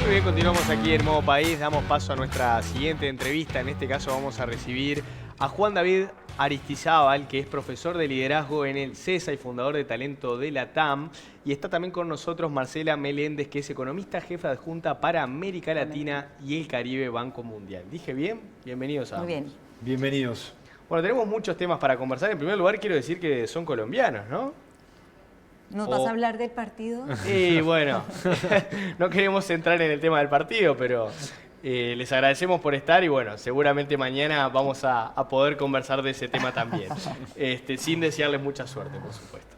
Muy bien, continuamos aquí en Modo País, damos paso a nuestra siguiente entrevista. En este caso vamos a recibir a Juan David Aristizábal, que es profesor de liderazgo en el CESA y fundador de Talento de la TAM. Y está también con nosotros Marcela Meléndez, que es economista jefa adjunta para América Latina y el Caribe Banco Mundial. ¿Dije bien? Bienvenidos a Muy ambos. bien. Bienvenidos. Bueno, tenemos muchos temas para conversar. En primer lugar, quiero decir que son colombianos, ¿no? ¿Nos vas a hablar del partido? Y bueno, no queremos entrar en el tema del partido, pero les agradecemos por estar y bueno, seguramente mañana vamos a poder conversar de ese tema también, sin desearles mucha suerte, por supuesto.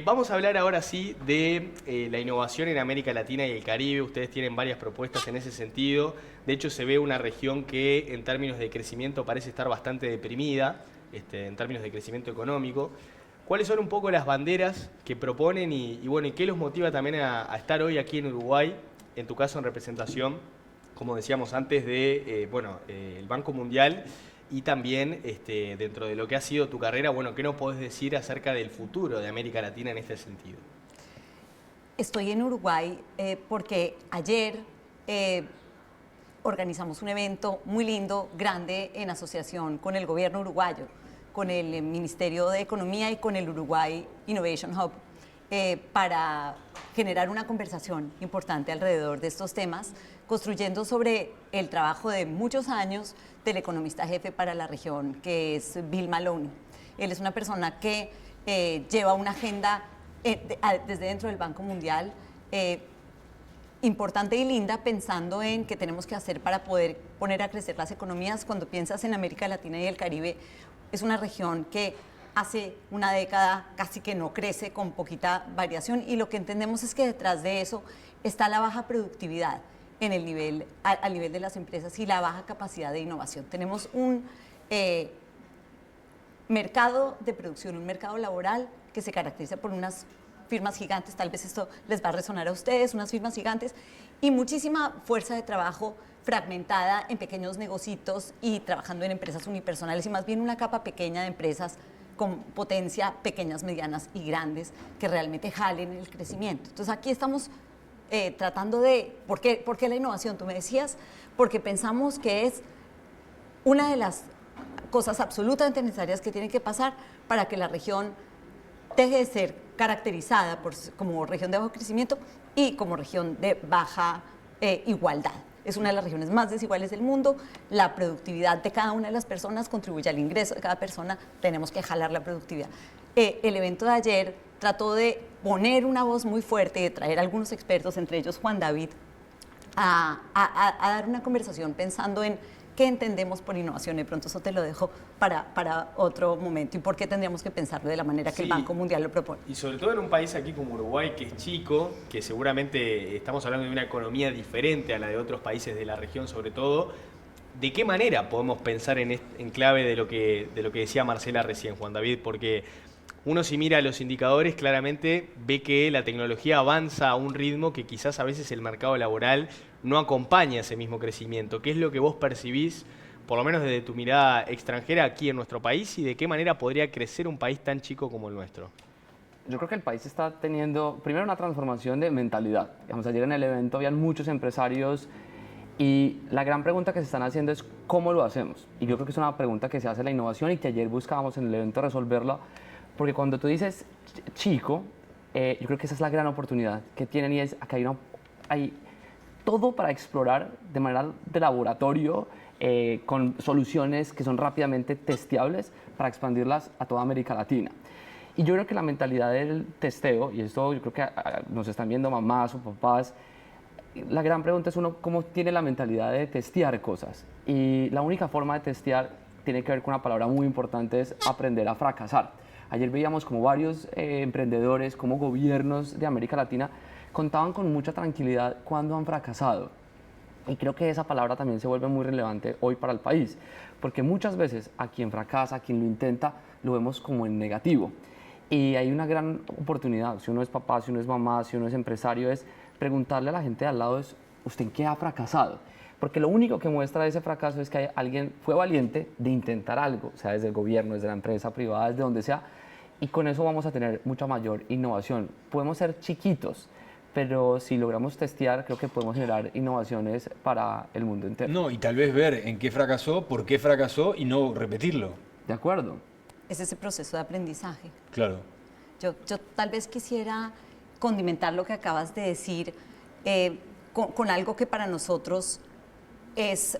Vamos a hablar ahora sí de la innovación en América Latina y el Caribe. Ustedes tienen varias propuestas en ese sentido. De hecho, se ve una región que en términos de crecimiento parece estar bastante deprimida, en términos de crecimiento económico. ¿Cuáles son un poco las banderas que proponen y bueno, y qué los motiva también a estar hoy aquí en Uruguay, en tu caso en representación, como decíamos antes, de el Banco Mundial y también dentro de lo que ha sido tu carrera, bueno, ¿qué nos podés decir acerca del futuro de América Latina en este sentido? Estoy en Uruguay porque ayer organizamos un evento muy lindo, grande, en asociación con el gobierno uruguayo, con el Ministerio de Economía y con el Uruguay Innovation Hub, para generar una conversación importante alrededor de estos temas, construyendo sobre el trabajo de muchos años del economista jefe para la región, que es Bill Maloney. Él es una persona que lleva una agenda desde dentro del Banco Mundial importante y linda, pensando en qué tenemos que hacer para poder poner a crecer las economías. Cuando piensas en América Latina y el Caribe, es una región que hace una década casi que no crece, con poquita variación, y lo que entendemos es que detrás de eso está la baja productividad en el nivel, al nivel de las empresas y la baja capacidad de innovación. Tenemos un mercado de producción, un mercado laboral que se caracteriza por unas firmas gigantes, tal vez esto les va a resonar a ustedes, unas firmas gigantes, y muchísima fuerza de trabajo fragmentada en pequeños negocios y trabajando en empresas unipersonales, y más bien una capa pequeña de empresas con potencia, pequeñas, medianas y grandes, que realmente jalen el crecimiento. Entonces aquí estamos tratando de... ¿Por qué la innovación? Tú me decías, porque pensamos que es una de las cosas absolutamente necesarias que tienen que pasar para que la región deje de ser caracterizada como región de bajo crecimiento y como región de baja igualdad. Es una de las regiones más desiguales del mundo. La productividad de cada una de las personas contribuye al ingreso de cada persona. Tenemos que jalar la productividad. El evento de ayer trató de poner una voz muy fuerte, de traer a algunos expertos, entre ellos Juan David, a dar una conversación pensando en qué entendemos por innovación. De pronto eso te lo dejo para otro momento. ¿Y por qué tendríamos que pensarlo de la manera que el Banco Mundial lo propone? Y sobre todo en un país aquí como Uruguay, que es chico, que seguramente estamos hablando de una economía diferente a la de otros países de la región, sobre todo, ¿de qué manera podemos pensar en clave de lo que decía Marcela recién, Juan David? Porque uno, si mira los indicadores, claramente ve que la tecnología avanza a un ritmo que quizás a veces el mercado laboral no acompaña ese mismo crecimiento. ¿Qué es lo que vos percibís, por lo menos desde tu mirada extranjera, aquí en nuestro país, y de qué manera podría crecer un país tan chico como el nuestro? Yo creo que el país está teniendo, primero, una transformación de mentalidad. Digamos, ayer en el evento habían muchos empresarios y la gran pregunta que se están haciendo es ¿cómo lo hacemos? Y yo creo que es una pregunta que se hace la innovación y que ayer buscábamos en el evento resolverla, porque cuando tú dices chico, yo creo que esa es la gran oportunidad que tienen, y es que hay todo para explorar de manera de laboratorio, con soluciones que son rápidamente testeables para expandirlas a toda América Latina. Y yo creo que la mentalidad del testeo, y esto yo creo que nos están viendo mamás o papás, la gran pregunta es uno cómo tiene la mentalidad de testear cosas. Y la única forma de testear tiene que ver con una palabra muy importante, es aprender a fracasar. Ayer veíamos como varios emprendedores, como gobiernos de América Latina contaban con mucha tranquilidad cuando han fracasado. Y creo que esa palabra también se vuelve muy relevante hoy para el país, porque muchas veces a quien fracasa, a quien lo intenta, lo vemos como en negativo. Y hay una gran oportunidad, si uno es papá, si uno es mamá, si uno es empresario, es preguntarle a la gente de al lado, ¿usted en qué ha fracasado? Porque lo único que muestra ese fracaso es que alguien fue valiente de intentar algo, sea desde el gobierno, desde la empresa privada, desde donde sea, y con eso vamos a tener mucha mayor innovación. Podemos ser chiquitos, pero si logramos testear, creo que podemos generar innovaciones para el mundo entero. No, y tal vez ver en qué fracasó, por qué fracasó y no repetirlo. ¿De acuerdo? Es ese proceso de aprendizaje. Claro. Yo tal vez quisiera condimentar lo que acabas de decir con algo que para nosotros es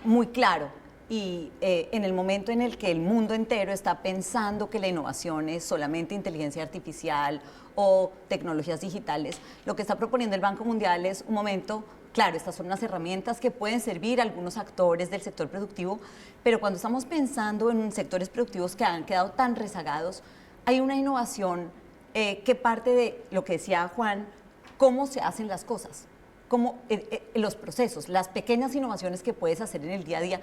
muy claro. Y en el momento en el que el mundo entero está pensando que la innovación es solamente inteligencia artificial o tecnologías digitales, lo que está proponiendo el Banco Mundial es un momento, claro, estas son unas herramientas que pueden servir a algunos actores del sector productivo, pero cuando estamos pensando en sectores productivos que han quedado tan rezagados, hay una innovación que parte de lo que decía Juan, cómo se hacen las cosas, cómo los procesos, las pequeñas innovaciones que puedes hacer en el día a día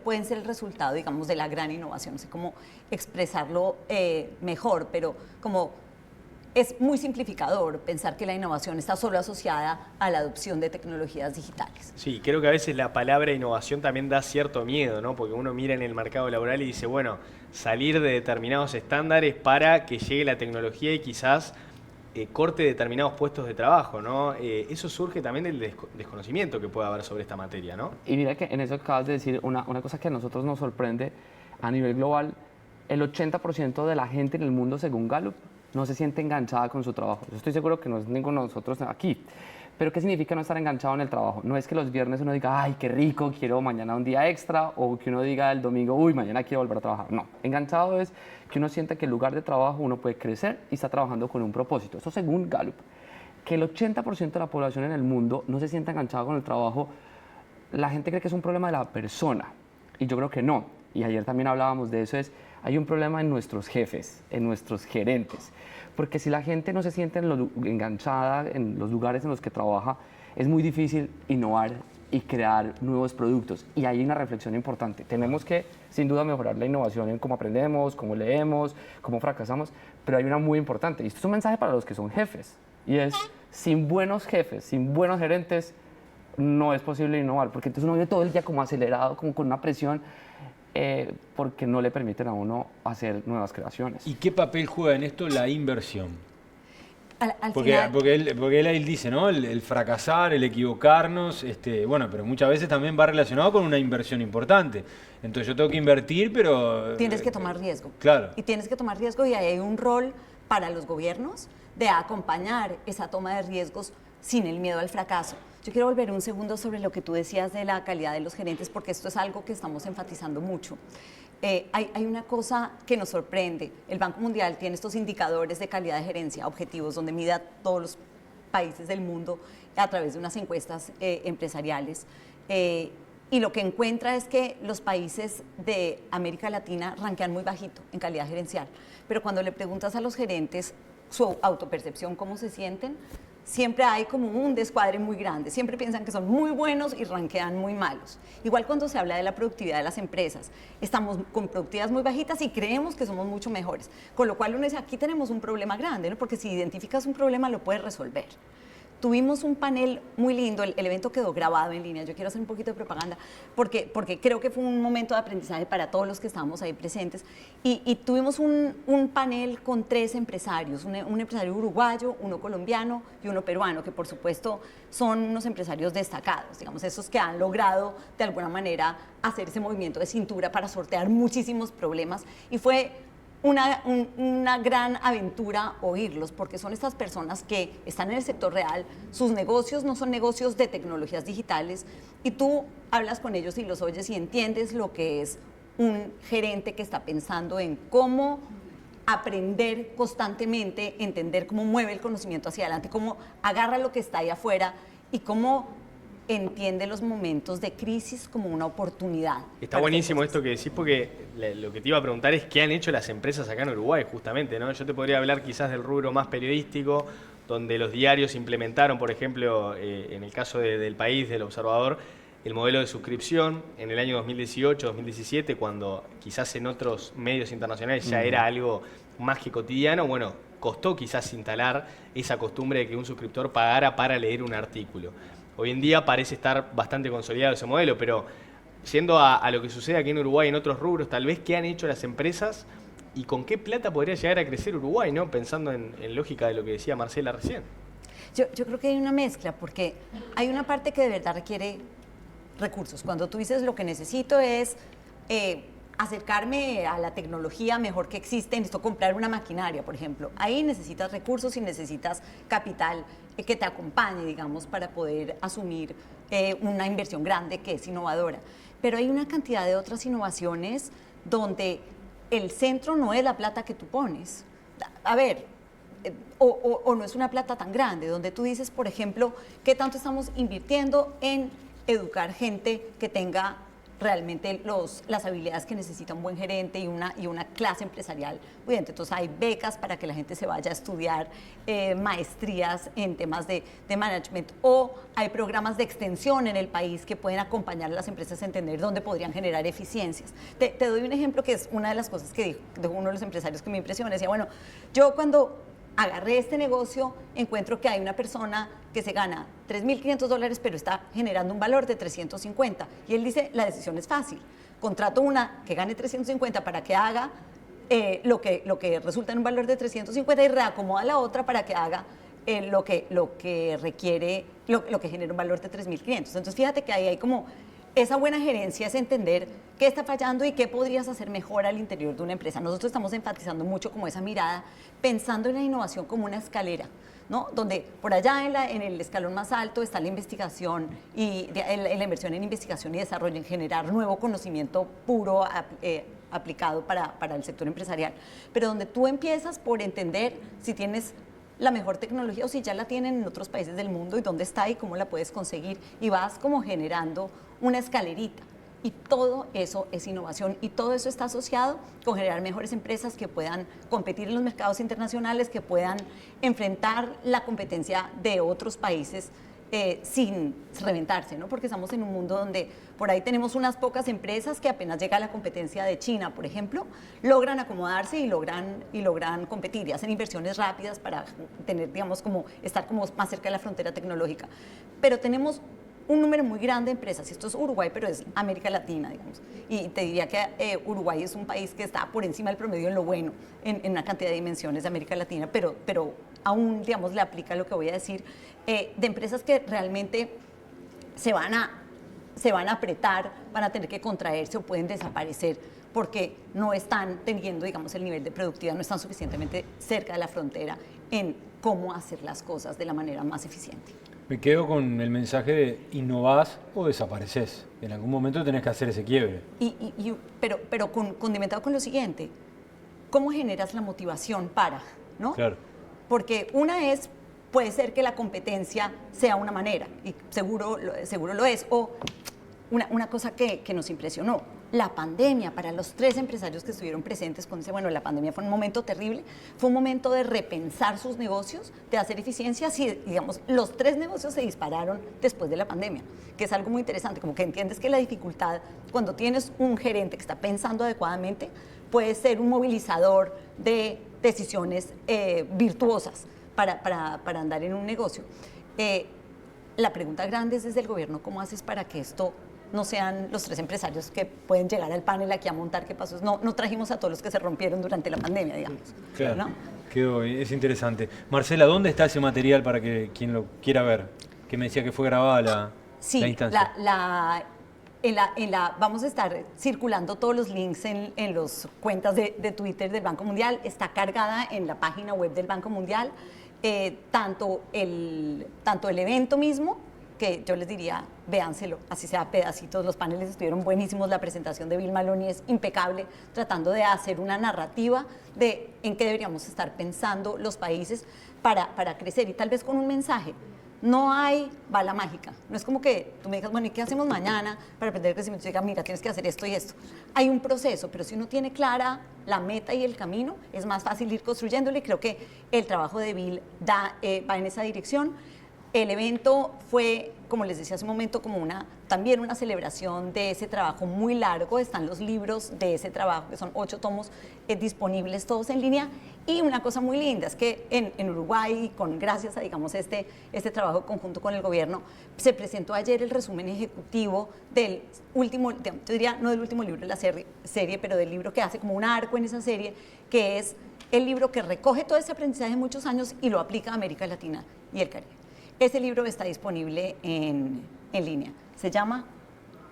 pueden ser el resultado, digamos, de la gran innovación. No sé cómo expresarlo mejor, pero como es muy simplificador pensar que la innovación está solo asociada a la adopción de tecnologías digitales. Sí, creo que a veces la palabra innovación también da cierto miedo, ¿no? Porque uno mira en el mercado laboral y dice, bueno, salir de determinados estándares para que llegue la tecnología y quizás corte determinados puestos de trabajo, ¿no? Eso surge también del desconocimiento que puede haber sobre esta materia, ¿no? Y mira que en eso acabas de decir una cosa que a nosotros nos sorprende a nivel global, el 80% de la gente en el mundo, según Gallup, no se siente enganchada con su trabajo. Yo estoy seguro que no es ninguno de nosotros aquí. Pero ¿qué significa no estar enganchado en el trabajo? No es que los viernes uno diga, ay, qué rico, quiero mañana un día extra, o que uno diga el domingo, uy, mañana quiero volver a trabajar. No, enganchado es que uno siente que el lugar de trabajo uno puede crecer y está trabajando con un propósito. Eso según Gallup. Que el 80% de la población en el mundo no se sienta enganchada con el trabajo, la gente cree que es un problema de la persona. Y yo creo que no. Y ayer también hablábamos de eso, hay un problema en nuestros jefes, en nuestros gerentes. Porque si la gente no se siente enganchada en los lugares en los que trabaja, es muy difícil innovar y crear nuevos productos. Y hay una reflexión importante. Tenemos que, sin duda, mejorar la innovación en cómo aprendemos, cómo leemos, cómo fracasamos, pero hay una muy importante. Y esto es un mensaje para los que son jefes. Y es, sin buenos jefes, sin buenos gerentes, no es posible innovar. Porque entonces uno vive todo el día como acelerado, como con una presión, porque no le permiten a uno hacer nuevas creaciones. ¿Y qué papel juega en esto la inversión? Porque Él dice, ¿no? El fracasar, el equivocarnos, bueno, pero muchas veces también va relacionado con una inversión importante. Entonces yo tengo que invertir, pero... Tienes que tomar riesgo. Claro. Y tienes que tomar riesgo y hay un rol para los gobiernos de acompañar esa toma de riesgos sin el miedo al fracaso. Yo quiero volver un segundo sobre lo que tú decías de la calidad de los gerentes, porque esto es algo que estamos enfatizando mucho. Hay una cosa que nos sorprende. El Banco Mundial tiene estos indicadores de calidad de gerencia, objetivos, donde mide a todos los países del mundo a través de unas encuestas empresariales. Y lo que encuentra es que los países de América Latina rankean muy bajito en calidad gerencial. Pero cuando le preguntas a los gerentes su autopercepción, cómo se sienten, siempre hay como un descuadre muy grande. Siempre piensan que son muy buenos y ranquean muy malos. Igual cuando se habla de la productividad de las empresas, estamos con productividades muy bajitas y creemos que somos mucho mejores. Con lo cual uno dice, aquí tenemos un problema grande, ¿no? Porque si identificas un problema lo puedes resolver. Tuvimos un panel muy lindo, el evento quedó grabado en línea, yo quiero hacer un poquito de propaganda, porque creo que fue un momento de aprendizaje para todos los que estábamos ahí presentes, y tuvimos un panel con 3 empresarios, un empresario uruguayo, uno colombiano y uno peruano, que por supuesto son unos empresarios destacados, digamos, esos que han logrado de alguna manera hacer ese movimiento de cintura para sortear muchísimos problemas, y fue una gran aventura oírlos, porque son estas personas que están en el sector real, sus negocios no son negocios de tecnologías digitales, y tú hablas con ellos y los oyes y entiendes lo que es un gerente que está pensando en cómo aprender constantemente, entender cómo mueve el conocimiento hacia adelante, cómo agarra lo que está ahí afuera y cómo entiende los momentos de crisis como una oportunidad. Está buenísimo esto que decís, porque lo que te iba a preguntar es qué han hecho las empresas acá en Uruguay, justamente, ¿no? Yo te podría hablar quizás del rubro más periodístico, donde los diarios implementaron, por ejemplo, en el caso del País, del Observador, el modelo de suscripción en el año 2018-2017, cuando quizás en otros medios internacionales ya era algo más que cotidiano. Bueno, costó quizás instalar esa costumbre de que un suscriptor pagara para leer un artículo. Hoy en día parece estar bastante consolidado ese modelo, pero yendo a lo que sucede aquí en Uruguay en otros rubros, tal vez qué han hecho las empresas y con qué plata podría llegar a crecer Uruguay, ¿no? Pensando en lógica de lo que decía Marcela recién. Yo creo que hay una mezcla, porque hay una parte que de verdad requiere recursos. Cuando tú dices lo que necesito es acercarme a la tecnología mejor que existe, necesito comprar una maquinaria, por ejemplo. Ahí necesitas recursos y necesitas capital que te acompañe, digamos, para poder asumir una inversión grande que es innovadora. Pero hay una cantidad de otras innovaciones donde el centro no es la plata que tú pones. A ver, o no es una plata tan grande, donde tú dices, por ejemplo, qué tanto estamos invirtiendo en educar gente que tenga realmente las habilidades que necesita un buen gerente y una clase empresarial pudiente. Entonces hay becas para que la gente se vaya a estudiar maestrías en temas de management, o hay programas de extensión en el país que pueden acompañar a las empresas a entender dónde podrían generar eficiencias. Te doy un ejemplo que es una de las cosas que dijo uno de los empresarios que me impresionó. Decía, bueno, yo cuando agarré este negocio, encuentro que hay una persona que se gana $3.500, pero está generando un valor de 350. Y él dice, la decisión es fácil. Contrato una que gane 350 para que haga lo que resulta en un valor de 350 y reacomoda la otra para que haga lo que requiere, lo que genera un valor de 3.500. Entonces, fíjate que ahí hay como esa buena gerencia, es entender qué está fallando y qué podrías hacer mejor al interior de una empresa. Nosotros estamos enfatizando mucho como esa mirada, pensando en la innovación como una escalera, ¿no? Donde por allá en el escalón más alto está la investigación y la inversión en investigación y desarrollo, en generar nuevo conocimiento puro aplicado para el sector empresarial. Pero donde tú empiezas por entender si tienes la mejor tecnología o si ya la tienen en otros países del mundo y dónde está y cómo la puedes conseguir, y vas como generando una escalerita. Y todo eso es innovación, y todo eso está asociado con generar mejores empresas que puedan competir en los mercados internacionales, que puedan enfrentar la competencia de otros países sin reventarse, ¿no? Porque estamos en un mundo donde por ahí tenemos unas pocas empresas que apenas llega la competencia de China, por ejemplo, logran acomodarse y logran competir y hacen inversiones rápidas para tener, digamos, como estar como más cerca de la frontera tecnológica. Pero tenemos un número muy grande de empresas, y esto es Uruguay, pero es América Latina, digamos. Y te diría que Uruguay es un país que está por encima del promedio en lo bueno, en una cantidad de dimensiones de América Latina, pero aún, digamos, le aplica lo que voy a decir, de empresas que realmente se van a apretar, van a tener que contraerse o pueden desaparecer porque no están teniendo, digamos, el nivel de productividad, no están suficientemente cerca de la frontera en cómo hacer las cosas de la manera más eficiente. Me quedo con el mensaje de innovás o desapareces. En algún momento tenés que hacer ese quiebre. Pero condimentado con lo siguiente, ¿cómo generas la motivación para? ¿No? Claro. Porque puede ser que la competencia sea una manera, y seguro lo es, o una cosa que nos impresionó, la pandemia, para los 3 empresarios que estuvieron presentes, cuando dice, bueno, la pandemia fue un momento terrible, fue un momento de repensar sus negocios, de hacer eficiencias, y, digamos, los 3 negocios se dispararon después de la pandemia, que es algo muy interesante, como que entiendes que la dificultad, cuando tienes un gerente que está pensando adecuadamente, puede ser un movilizador de decisiones virtuosas para andar en un negocio. La pregunta grande es desde el gobierno, ¿cómo haces para que esto no sean los 3 empresarios que pueden llegar al panel aquí a montar qué pasó? No trajimos a todos los que se rompieron durante la pandemia, digamos. Claro, ¿no? es interesante. Marcela, ¿dónde está ese material para que quien lo quiera ver? Que me decía que fue grabada la instancia. Vamos a estar circulando todos los links en las cuentas de Twitter del Banco Mundial. Está cargada en la página web del Banco Mundial, tanto el evento mismo, que yo les diría, véanselo, así sea pedacitos. Los paneles estuvieron buenísimos, la presentación de Bill Maloney es impecable, tratando de hacer una narrativa de en qué deberíamos estar pensando los países para crecer, y tal vez con un mensaje. No hay bala mágica, no es como que tú me digas, bueno, ¿y qué hacemos mañana para aprender el crecimiento? Y diga, mira, tienes que hacer esto y esto. Hay un proceso, pero si uno tiene clara la meta y el camino, es más fácil ir construyéndolo, y creo que el trabajo de Bill va en esa dirección. El evento fue, como les decía hace un momento, como también una celebración de ese trabajo muy largo. Están los libros de ese trabajo, que son 8 tomos disponibles, todos en línea. Y una cosa muy linda es que en Uruguay, gracias a, digamos, este trabajo conjunto con el gobierno, se presentó ayer el resumen ejecutivo del último, yo diría, no del último libro de la serie, pero del libro que hace como un arco en esa serie, que es el libro que recoge todo ese aprendizaje de muchos años y lo aplica a América Latina y el Caribe. Ese libro está disponible en línea. Se llama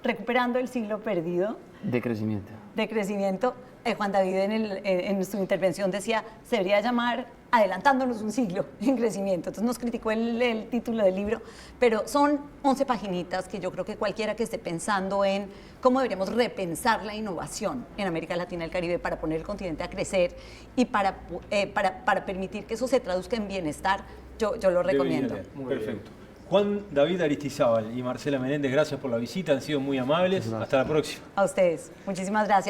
Recuperando el siglo perdido. De crecimiento. De crecimiento. Juan David en su intervención decía, se debería llamar Adelantándonos un siglo en crecimiento. Entonces nos criticó el título del libro, pero son 11 paginitas que yo creo que cualquiera que esté pensando en cómo deberíamos repensar la innovación en América Latina y el Caribe para poner el continente a crecer y para permitir que eso se traduzca en bienestar, yo lo recomiendo. Perfecto. Juan David Aristizábal y Marcela Menéndez, gracias por la visita, han sido muy amables. Hasta la próxima. A ustedes. Muchísimas gracias.